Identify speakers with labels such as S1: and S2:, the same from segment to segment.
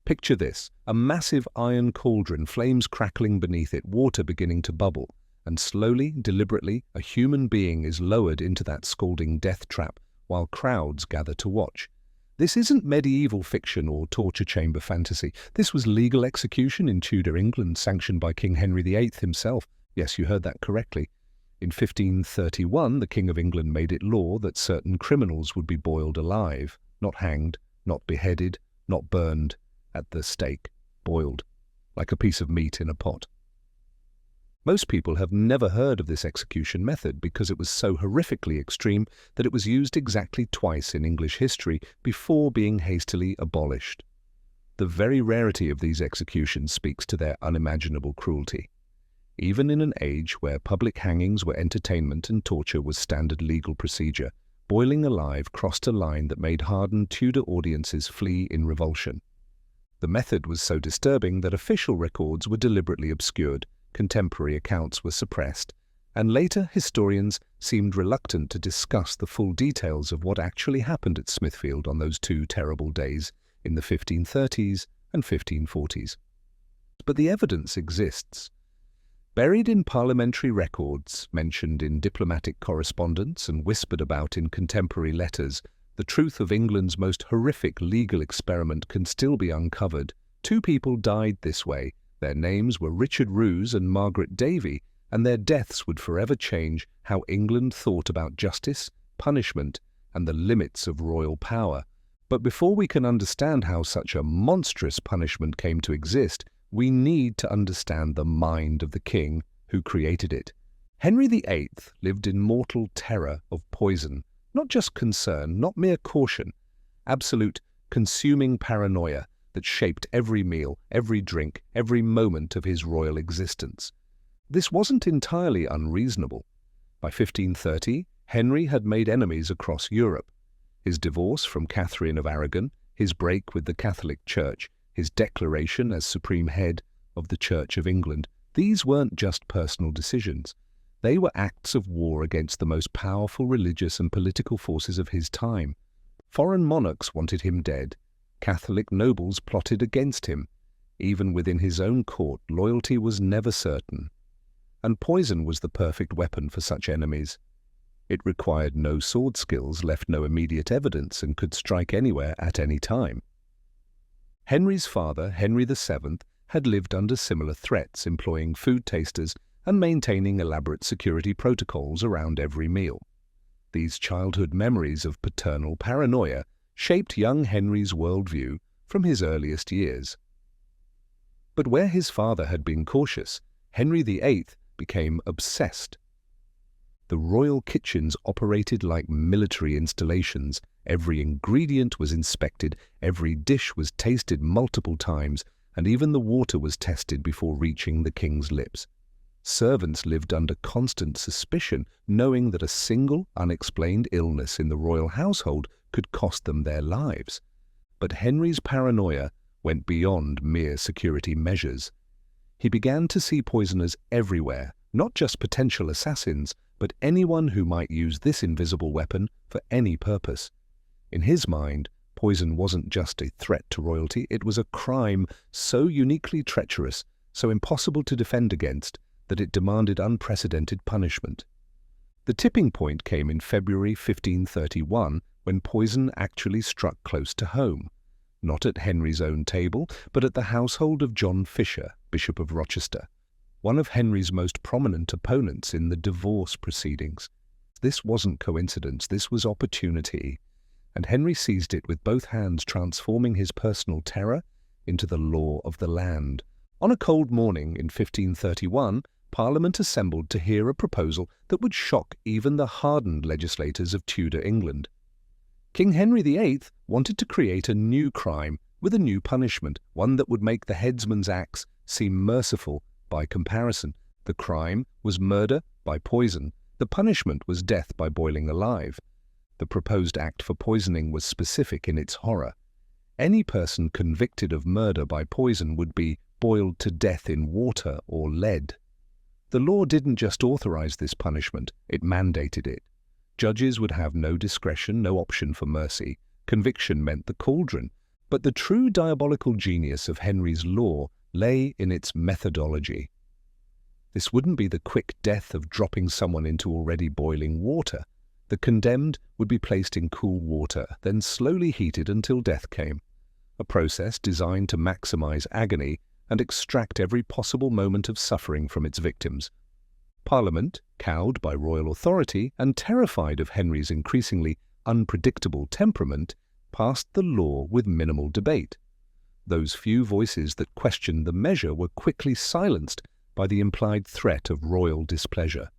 S1: Picture this, a massive iron cauldron, flames crackling beneath it, water beginning to bubble, and slowly, deliberately, a human being is lowered into that scalding death trap while crowds gather to watch. This isn't medieval fiction or torture chamber fantasy. This was legal execution in Tudor England, sanctioned by King Henry VIII himself. Yes, you heard that correctly. In 1531, the King of England made it law that certain criminals would be boiled alive, not hanged, not beheaded, not burned, at the stake, boiled, like a piece of meat in a pot. Most people have never heard of this execution method because it was so horrifically extreme that it was used exactly twice in English history before being hastily abolished. The very rarity of these executions speaks to their unimaginable cruelty. Even in an age where public hangings were entertainment and torture was standard legal procedure, boiling alive crossed a line that made hardened Tudor audiences flee in revulsion. The method was so disturbing that official records were deliberately obscured, contemporary accounts were suppressed, and later historians seemed reluctant to discuss the full details of what actually happened at Smithfield on those two terrible days in the 1530s and 1540s. But the evidence exists. Buried in parliamentary records, mentioned in diplomatic correspondence and whispered about in contemporary letters, the truth of England's most horrific legal experiment can still be uncovered. Two people died this way. Their names were Richard Roos and Margaret Davy, and their deaths would forever change how England thought about justice, punishment, and the limits of royal power. But before we can understand how such a monstrous punishment came to exist, we need to understand the mind of the king who created it. Henry VIII lived in mortal terror of poison, not just concern, not mere caution, absolute consuming paranoia that shaped every meal, every drink, every moment of his royal existence. This wasn't entirely unreasonable. By 1530, Henry had made enemies across Europe. His divorce from Catherine of Aragon, his break with the Catholic Church, his declaration as supreme head of the Church of England, these weren't just personal decisions. They were acts of war against the most powerful religious and political forces of his time. Foreign monarchs wanted him dead. Catholic nobles plotted against him. Even within his own court, loyalty was never certain. And poison was the perfect weapon for such enemies. It required no sword skills, left no immediate evidence, and could strike anywhere at any time. Henry's father, Henry VII, had lived under similar threats, employing food tasters and maintaining elaborate security protocols around every meal. These childhood memories of paternal paranoia shaped young Henry's worldview from his earliest years. But where his father had been cautious, Henry VIII became obsessed. The royal kitchens operated like military installations. Every ingredient was inspected, every dish was tasted multiple times, and even the water was tested before reaching the king's lips. Servants lived under constant suspicion, knowing that a single unexplained illness in the royal household could cost them their lives. But Henry's paranoia went beyond mere security measures. He began to see poisoners everywhere, not just potential assassins, but anyone who might use this invisible weapon for any purpose. In his mind, poison wasn't just a threat to royalty, it was a crime so uniquely treacherous, so impossible to defend against, that it demanded unprecedented punishment. The tipping point came in February 1531, when poison actually struck close to home, not at Henry's own table, but at the household of John Fisher, Bishop of Rochester, one of Henry's most prominent opponents in the divorce proceedings. This wasn't coincidence, this was opportunity, and Henry seized it with both hands, transforming his personal terror into the law of the land. On a cold morning in 1531, Parliament assembled to hear a proposal that would shock even the hardened legislators of Tudor England. King Henry VIII wanted to create a new crime with a new punishment, one that would make the headsman's axe seem merciful by comparison. The crime was murder by poison. The punishment was death by boiling alive. The proposed act for poisoning was specific in its horror. Any person convicted of murder by poison would be boiled to death in water or lead. The law didn't just authorize this punishment, it mandated it. Judges would have no discretion, no option for mercy. Conviction meant the cauldron. But the true diabolical genius of Henry's law lay in its methodology. This wouldn't be the quick death of dropping someone into already boiling water. The condemned would be placed in cool water, then slowly heated until death came, a process designed to maximize agony and extract every possible moment of suffering from its victims. Parliament, cowed by royal authority and terrified of Henry's increasingly unpredictable temperament, passed the law with minimal debate. Those few voices that questioned the measure were quickly silenced by the implied threat of royal displeasure.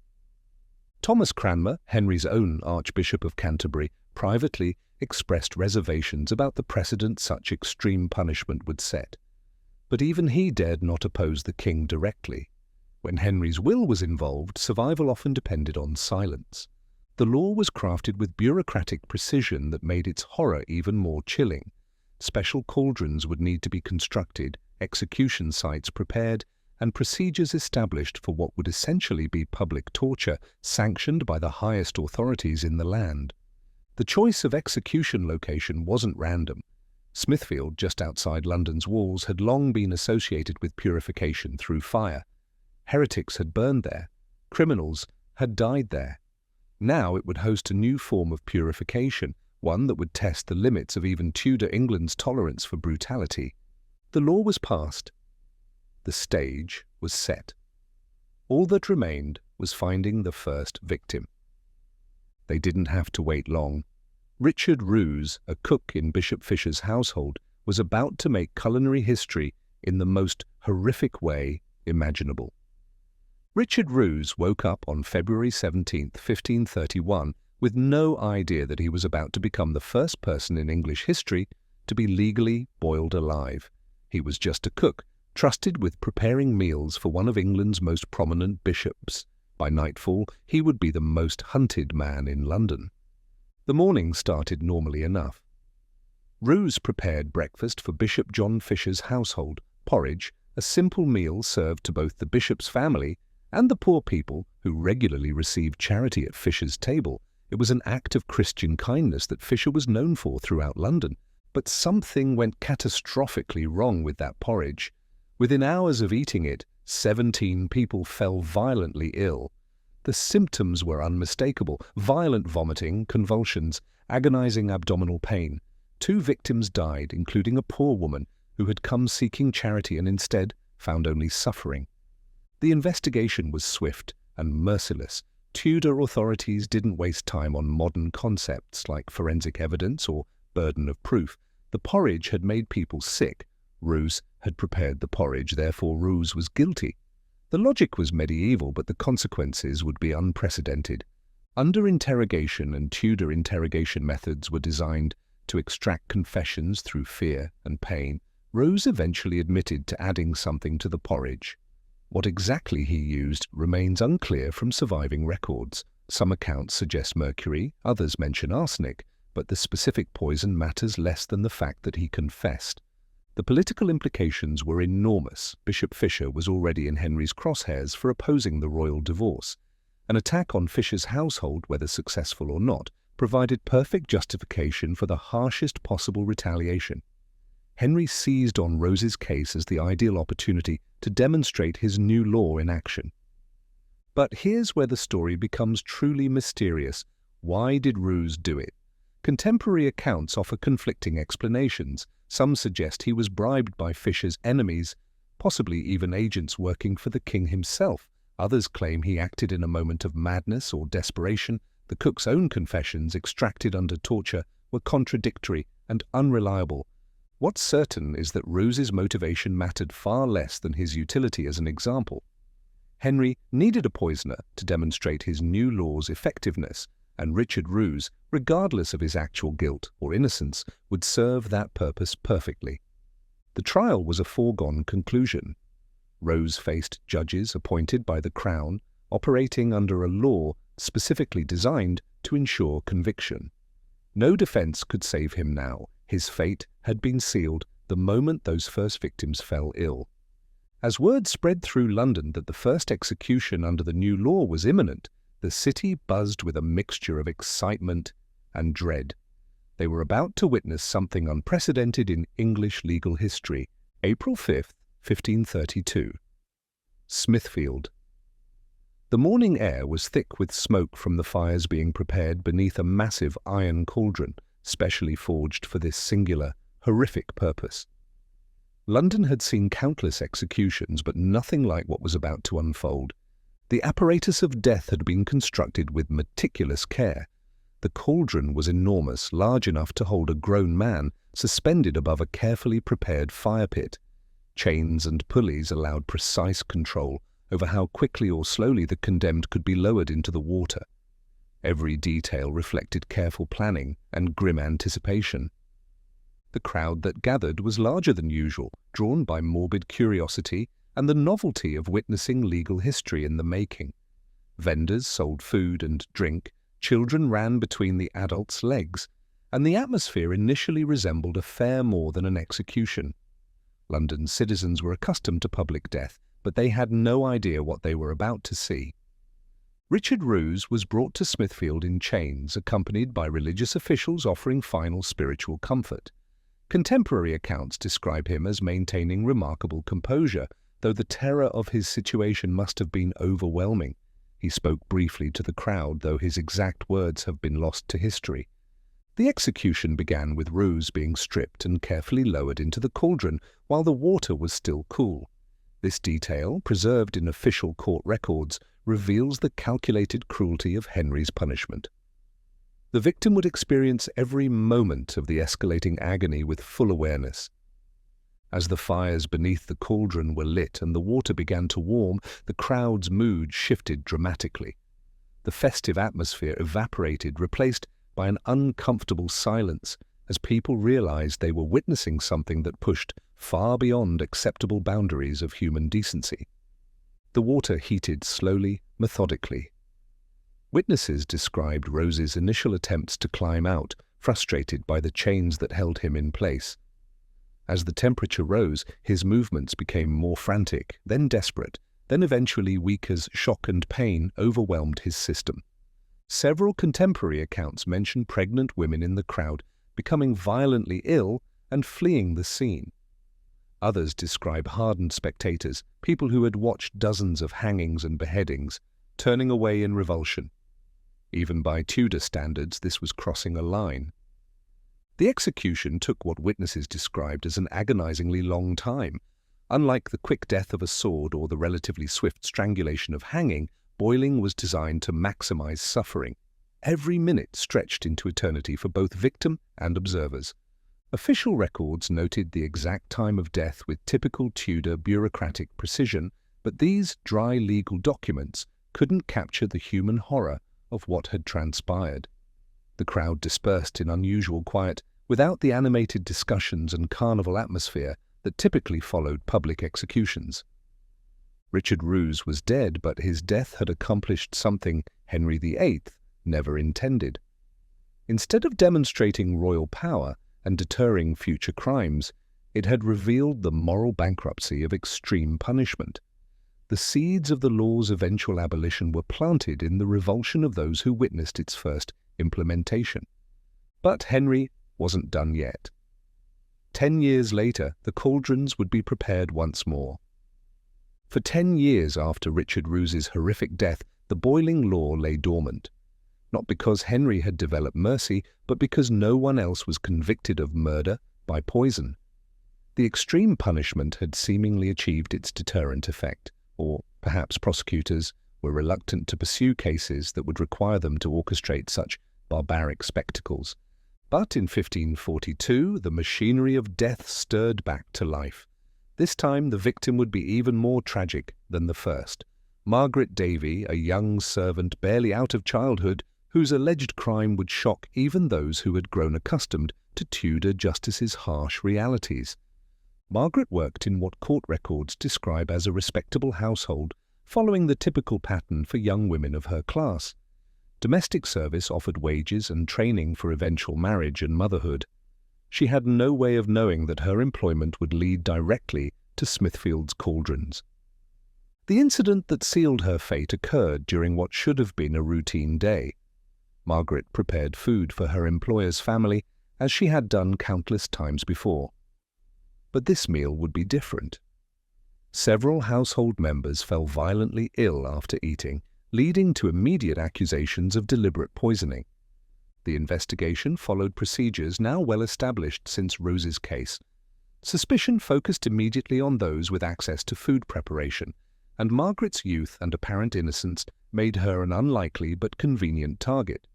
S1: Thomas Cranmer, Henry's own Archbishop of Canterbury, privately expressed reservations about the precedent such extreme punishment would set. But even he dared not oppose the king directly. When Henry's will was involved, survival often depended on silence. The law was crafted with bureaucratic precision that made its horror even more chilling. Special cauldrons would need to be constructed, execution sites prepared, and procedures established for what would essentially be public torture, sanctioned by the highest authorities in the land. The choice of execution location wasn't random. Smithfield, just outside London's walls, had long been associated with purification through fire. Heretics had burned there. Criminals had died there. Now it would host a new form of purification, one that would test the limits of even Tudor England's tolerance for brutality. The law was passed. The stage was set. All that remained was finding the first victim. They didn't have to wait long. Richard Roos, a cook in Bishop Fisher's household, was about to make culinary history in the most horrific way imaginable. Richard Roos woke up on February 17, 1531, with no idea that he was about to become the first person in English history to be legally boiled alive. He was just a cook, trusted with preparing meals for one of England's most prominent bishops. By nightfall, he would be the most hunted man in London. The morning started normally enough. Roos prepared breakfast for Bishop John Fisher's household, porridge, a simple meal served to both the bishop's family and the poor people who regularly received charity at Fisher's table. It was an act of Christian kindness that Fisher was known for throughout London. But something went catastrophically wrong with that porridge. Within hours of eating it, 17 people fell violently ill. The symptoms were unmistakable: violent vomiting, convulsions, agonizing abdominal pain. 2 victims died, including a poor woman who had come seeking charity and instead found only suffering. The investigation was swift and merciless. Tudor authorities didn't waste time on modern concepts like forensic evidence or burden of proof. The porridge had made people sick. Roos had prepared the porridge, therefore Roos was guilty. The logic was medieval, but the consequences would be unprecedented. Under interrogation and Tudor interrogation methods were designed to extract confessions through fear and pain. Roos eventually admitted to adding something to the porridge. What exactly he used remains unclear from surviving records. Some accounts suggest mercury, others mention arsenic, but the specific poison matters less than the fact that he confessed. The political implications were enormous. Bishop Fisher was already in Henry's crosshairs for opposing the royal divorce. An attack on Fisher's household, whether successful or not, provided perfect justification for the harshest possible retaliation. Henry seized on Roos's case as the ideal opportunity to demonstrate his new law in action. But here's where the story becomes truly mysterious. Why did Roos do it? Contemporary accounts offer conflicting explanations. Some suggest he was bribed by Fisher's enemies, possibly even agents working for the king himself. Others claim he acted in a moment of madness or desperation. The cook's own confessions, extracted under torture, were contradictory and unreliable. What's certain is that Roos's motivation mattered far less than his utility as an example. Henry needed a poisoner to demonstrate his new law's effectiveness, and Richard Roos, regardless of his actual guilt or innocence, would serve that purpose perfectly. The trial was a foregone conclusion. Roos faced judges appointed by the Crown, operating under a law specifically designed to ensure conviction. No defense could save him now. His fate had been sealed the moment those first victims fell ill. As word spread through London that the first execution under the new law was imminent, the city buzzed with a mixture of excitement and dread. They were about to witness something unprecedented in English legal history. April 5th, 1532. Smithfield. The morning air was thick with smoke from the fires being prepared beneath a massive iron cauldron, specially forged for this singular, horrific purpose. London had seen countless executions, but nothing like what was about to unfold. The apparatus of death had been constructed with meticulous care. The cauldron was enormous, large enough to hold a grown man, suspended above a carefully prepared fire pit. Chains and pulleys allowed precise control over how quickly or slowly the condemned could be lowered into the water. Every detail reflected careful planning and grim anticipation. The crowd that gathered was larger than usual, drawn by morbid curiosity and the novelty of witnessing legal history in the making. Vendors sold food and drink, children ran between the adults' legs, and the atmosphere initially resembled a fair more than an execution. London's citizens were accustomed to public death, but they had no idea what they were about to see. Richard Roos was brought to Smithfield in chains, accompanied by religious officials offering final spiritual comfort. Contemporary accounts describe him as maintaining remarkable composure, though the terror of his situation must have been overwhelming. He spoke briefly to the crowd, though his exact words have been lost to history. The execution began with Roos being stripped and carefully lowered into the cauldron while the water was still cool. This detail, preserved in official court records, reveals the calculated cruelty of Henry's punishment. The victim would experience every moment of the escalating agony with full awareness. As the fires beneath the cauldron were lit and the water began to warm, the crowd's mood shifted dramatically. The festive atmosphere evaporated, replaced by an uncomfortable silence, as people realized they were witnessing something that pushed far beyond acceptable boundaries of human decency. The water heated slowly, methodically. Witnesses described Rose's initial attempts to climb out, frustrated by the chains that held him in place. As the temperature rose, his movements became more frantic, then desperate, then eventually weak as shock and pain overwhelmed his system. Several contemporary accounts mention pregnant women in the crowd becoming violently ill and fleeing the scene. Others describe hardened spectators, people who had watched dozens of hangings and beheadings, turning away in revulsion. Even by Tudor standards, this was crossing a line. The execution took what witnesses described as an agonizingly long time. Unlike the quick death of a sword or the relatively swift strangulation of hanging, boiling was designed to maximize suffering. Every minute stretched into eternity for both victim and observers. Official records noted the exact time of death with typical Tudor bureaucratic precision, but these dry legal documents couldn't capture the human horror of what had transpired. The crowd dispersed in unusual quiet, without the animated discussions and carnival atmosphere that typically followed public executions. Richard Roos was dead, but his death had accomplished something Henry VIII never intended. Instead of demonstrating royal power and deterring future crimes, it had revealed the moral bankruptcy of extreme punishment. The seeds of the law's eventual abolition were planted in the revulsion of those who witnessed its first implementation. But Henry wasn't done yet. 10 years later, the cauldrons would be prepared once more. For 10 years after Richard Roos's horrific death, the boiling law lay dormant. Not because Henry had developed mercy, but because no one else was convicted of murder by poison. The extreme punishment had seemingly achieved its deterrent effect, or perhaps prosecutors were reluctant to pursue cases that would require them to orchestrate such barbaric spectacles. But in 1542, the machinery of death stirred back to life. This time, the victim would be even more tragic than the first. Margaret Davy, a young servant barely out of childhood, whose alleged crime would shock even those who had grown accustomed to Tudor justice's harsh realities. Margaret worked in what court records describe as a respectable household, following the typical pattern for young women of her class. Domestic service offered wages and training for eventual marriage and motherhood. She had no way of knowing that her employment would lead directly to Smithfield's cauldrons. The incident that sealed her fate occurred during what should have been a routine day. Margaret prepared food for her employer's family, as she had done countless times before. But this meal would be different. Several household members fell violently ill after eating, leading to immediate accusations of deliberate poisoning. The investigation followed procedures now well established since Rose's case. Suspicion focused immediately on those with access to food preparation, and Margaret's youth and apparent innocence made her an unlikely but convenient target.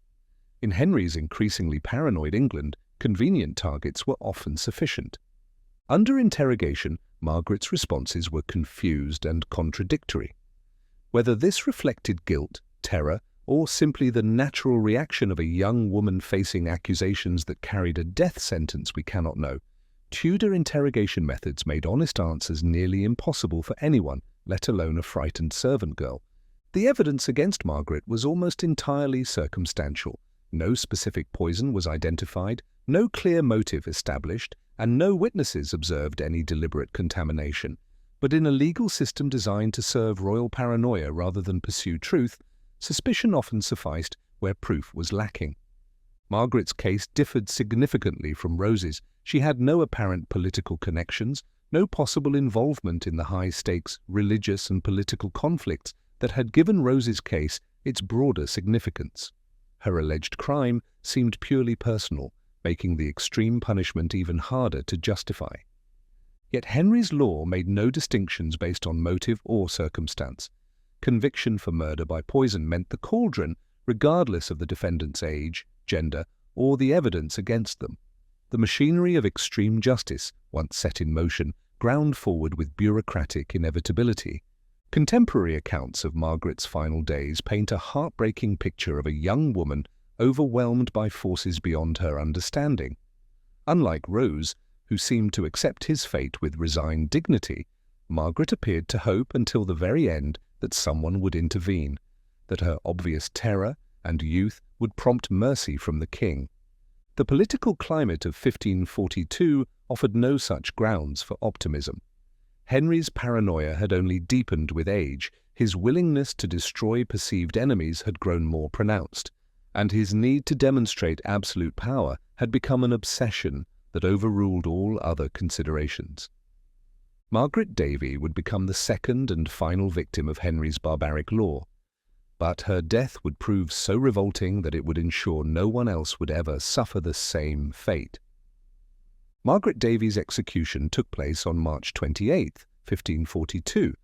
S1: In Henry's increasingly paranoid England, convenient targets were often sufficient. Under interrogation, Margaret's responses were confused and contradictory. Whether this reflected guilt, terror, or simply the natural reaction of a young woman facing accusations that carried a death sentence, we cannot know. Tudor interrogation methods made honest answers nearly impossible for anyone, let alone a frightened servant girl. The evidence against Margaret was almost entirely circumstantial. No specific poison was identified, no clear motive established, and no witnesses observed any deliberate contamination. But in a legal system designed to serve royal paranoia rather than pursue truth, suspicion often sufficed where proof was lacking. Margaret's case differed significantly from Rose's. She had no apparent political connections, no possible involvement in the high-stakes religious and political conflicts that had given Rose's case its broader significance. Her alleged crime seemed purely personal, making the extreme punishment even harder to justify. Yet Henry's law made no distinctions based on motive or circumstance. Conviction for murder by poison meant the cauldron, regardless of the defendant's age, gender, or the evidence against them. The machinery of extreme justice, once set in motion, ground forward with bureaucratic inevitability. Contemporary accounts of Margaret's final days paint a heartbreaking picture of a young woman overwhelmed by forces beyond her understanding. Unlike Rose, who seemed to accept his fate with resigned dignity, Margaret appeared to hope until the very end that someone would intervene, that her obvious terror and youth would prompt mercy from the king. The political climate of 1542 offered no such grounds for optimism. Henry's paranoia had only deepened with age, his willingness to destroy perceived enemies had grown more pronounced, and his need to demonstrate absolute power had become an obsession that overruled all other considerations. Margaret Davy would become the second and final victim of Henry's barbaric law, but her death would prove so revolting that it would ensure no one else would ever suffer the same fate. Margaret Davy's execution took place on March 28, 1542,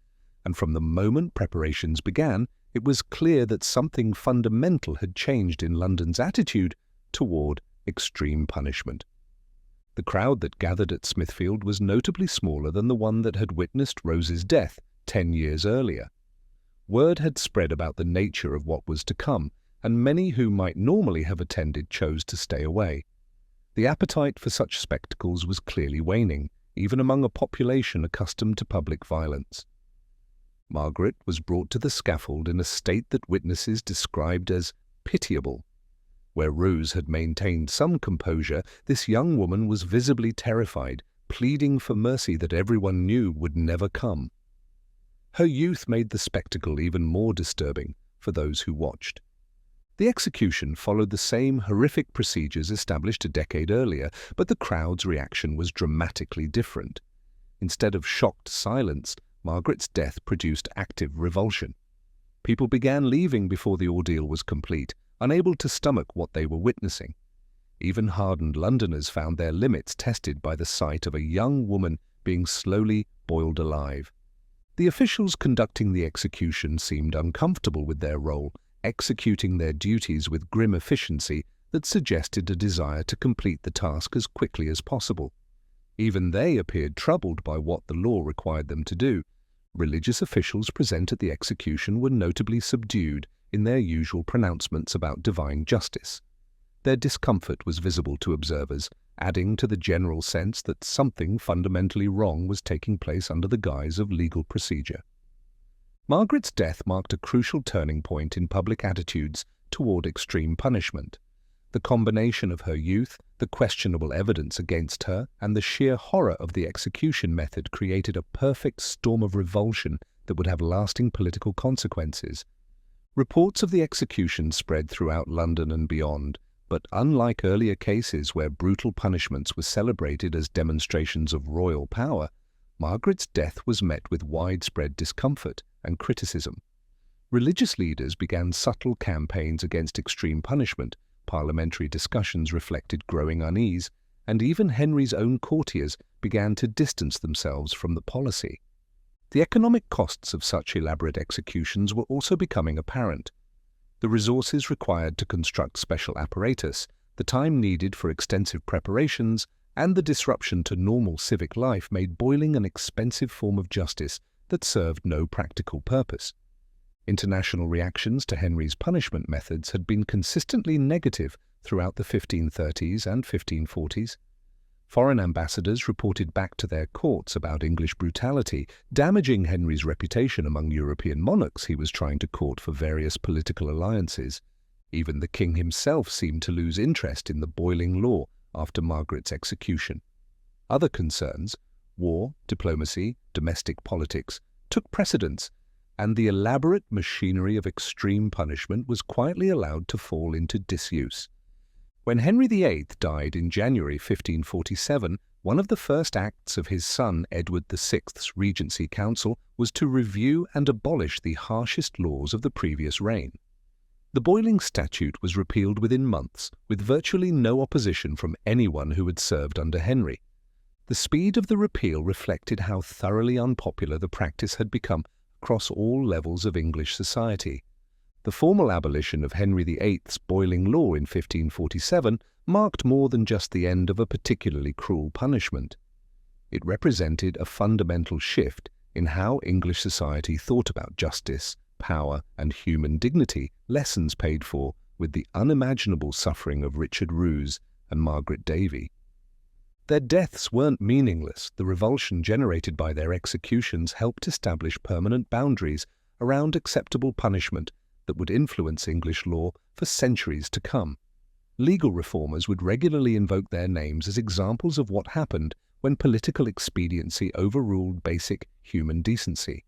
S1: and from the moment preparations began, it was clear that something fundamental had changed in London's attitude toward extreme punishment. The crowd that gathered at Smithfield was notably smaller than the one that had witnessed Rose's death 10 years earlier. Word had spread about the nature of what was to come, and many who might normally have attended chose to stay away. The appetite for such spectacles was clearly waning, even among a population accustomed to public violence. Margaret was brought to the scaffold in a state that witnesses described as pitiable. Where Rose had maintained some composure, this young woman was visibly terrified, pleading for mercy that everyone knew would never come. Her youth made the spectacle even more disturbing for those who watched. The execution followed the same horrific procedures established a decade earlier, but the crowd's reaction was dramatically different. Instead of shocked silence, Margaret's death produced active revulsion. People began leaving before the ordeal was complete, unable to stomach what they were witnessing. Even hardened Londoners found their limits tested by the sight of a young woman being slowly boiled alive. The officials conducting the execution seemed uncomfortable with their role, executing their duties with grim efficiency that suggested a desire to complete the task as quickly as possible. Even they appeared troubled by what the law required them to do. Religious officials present at the execution were notably subdued in their usual pronouncements about divine justice. Their discomfort was visible to observers, adding to the general sense that something fundamentally wrong was taking place under the guise of legal procedure. Margaret's death marked a crucial turning point in public attitudes toward extreme punishment. The combination of her youth, the questionable evidence against her, and the sheer horror of the execution method created a perfect storm of revulsion that would have lasting political consequences. Reports of the execution spread throughout London and beyond, But unlike earlier cases where brutal punishments were celebrated as demonstrations of royal power, Margaret's death was met with widespread discomfort and criticism. Religious leaders began subtle campaigns against extreme punishment, parliamentary discussions reflected growing unease, and even Henry's own courtiers began to distance themselves from the policy. The economic costs of such elaborate executions were also becoming apparent. The resources required to construct special apparatus, the time needed for extensive preparations, and the disruption to normal civic life made boiling an expensive form of justice that served no practical purpose. International reactions to Henry's punishment methods had been consistently negative throughout the 1530s and 1540s. Foreign ambassadors reported back to their courts about English brutality, damaging Henry's reputation among European monarchs he was trying to court for various political alliances. Even the king himself seemed to lose interest in the boiling law after Margaret's execution. Other concerns, war, diplomacy, domestic politics, took precedence, and the elaborate machinery of extreme punishment was quietly allowed to fall into disuse. When Henry VIII died in January 1547, one of the first acts of his son Edward VI's Regency Council was to review and abolish the harshest laws of the previous reign. The boiling statute was repealed within months, with virtually no opposition from anyone who had served under Henry. The speed of the repeal reflected how thoroughly unpopular the practice had become across all levels of English society. The formal abolition of Henry VIII's boiling law in 1547 marked more than just the end of a particularly cruel punishment. It represented a fundamental shift in how English society thought about justice, power, and human dignity, lessons paid for with the unimaginable suffering of Richard Roos and Margaret Davy. Their deaths weren't meaningless. The revulsion generated by their executions helped establish permanent boundaries around acceptable punishment that would influence English law for centuries to come. Legal reformers would regularly invoke their names as examples of what happened when political expediency overruled basic human decency.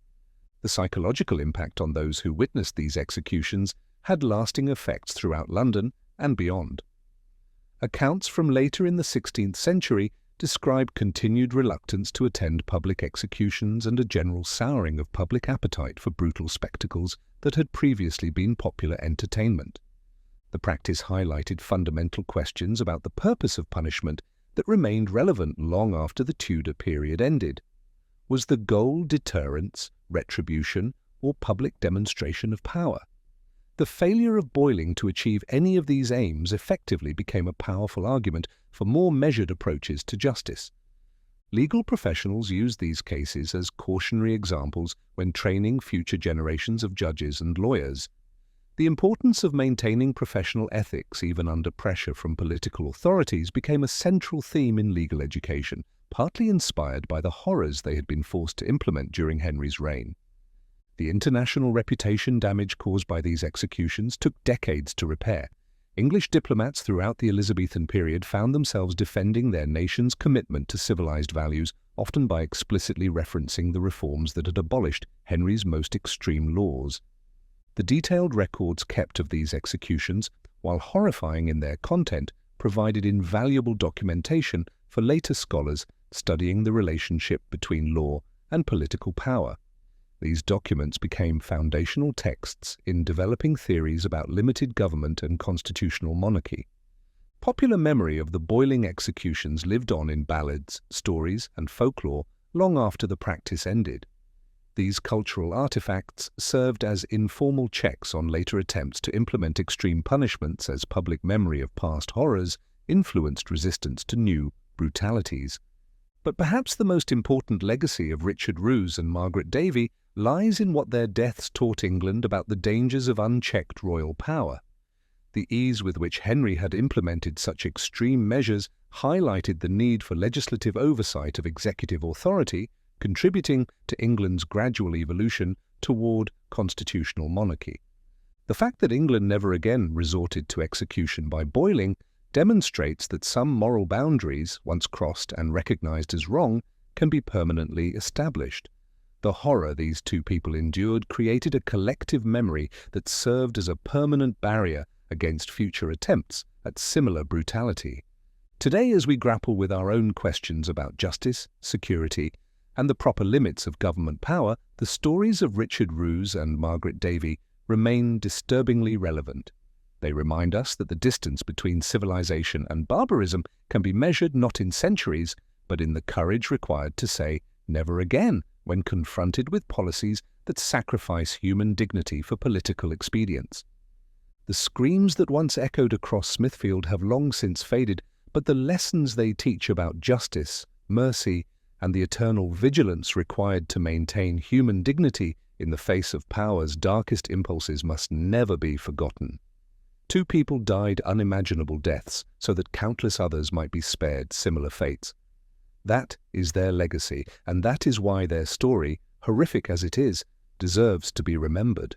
S1: The psychological impact on those who witnessed these executions had lasting effects throughout London and beyond. Accounts from later in the 16th century describe continued reluctance to attend public executions and a general souring of public appetite for brutal spectacles that had previously been popular entertainment. The practice highlighted fundamental questions about the purpose of punishment that remained relevant long after the Tudor period ended. Was the goal deterrence, retribution, or public demonstration of power? The failure of boiling to achieve any of these aims effectively became a powerful argument for more measured approaches to justice. Legal professionals used these cases as cautionary examples when training future generations of judges and lawyers. The importance of maintaining professional ethics even under pressure from political authorities became a central theme in legal education, partly inspired by the horrors they had been forced to implement during Henry's reign. The international reputation damage caused by these executions took decades to repair. English diplomats throughout the Elizabethan period found themselves defending their nation's commitment to civilized values, often by explicitly referencing the reforms that had abolished Henry's most extreme laws. The detailed records kept of these executions, while horrifying in their content, provided invaluable documentation for later scholars studying the relationship between law and political power. These documents became foundational texts in developing theories about limited government and constitutional monarchy. Popular memory of the boiling executions lived on in ballads, stories, and folklore long after the practice ended. These cultural artifacts served as informal checks on later attempts to implement extreme punishments as public memory of past horrors influenced resistance to new brutalities. But perhaps the most important legacy of Richard Roos and Margaret Davy lies in what their deaths taught England about the dangers of unchecked royal power. The ease with which Henry had implemented such extreme measures highlighted the need for legislative oversight of executive authority, contributing to England's gradual evolution toward constitutional monarchy. The fact that England never again resorted to execution by boiling demonstrates that some moral boundaries, once crossed and recognized as wrong, can be permanently established. The horror these two people endured created a collective memory that served as a permanent barrier against future attempts at similar brutality. Today, as we grapple with our own questions about justice, security, and the proper limits of government power, the stories of Richard Roos and Margaret Davey remain disturbingly relevant. They remind us that the distance between civilization and barbarism can be measured not in centuries, but in the courage required to say never again when confronted with policies that sacrifice human dignity for political expedience. The screams that once echoed across Smithfield have long since faded, but the lessons they teach about justice, mercy, and the eternal vigilance required to maintain human dignity in the face of power's darkest impulses must never be forgotten. 2 people died unimaginable deaths so that countless others might be spared similar fates. That is their legacy, and that is why their story, horrific as it is, deserves to be remembered.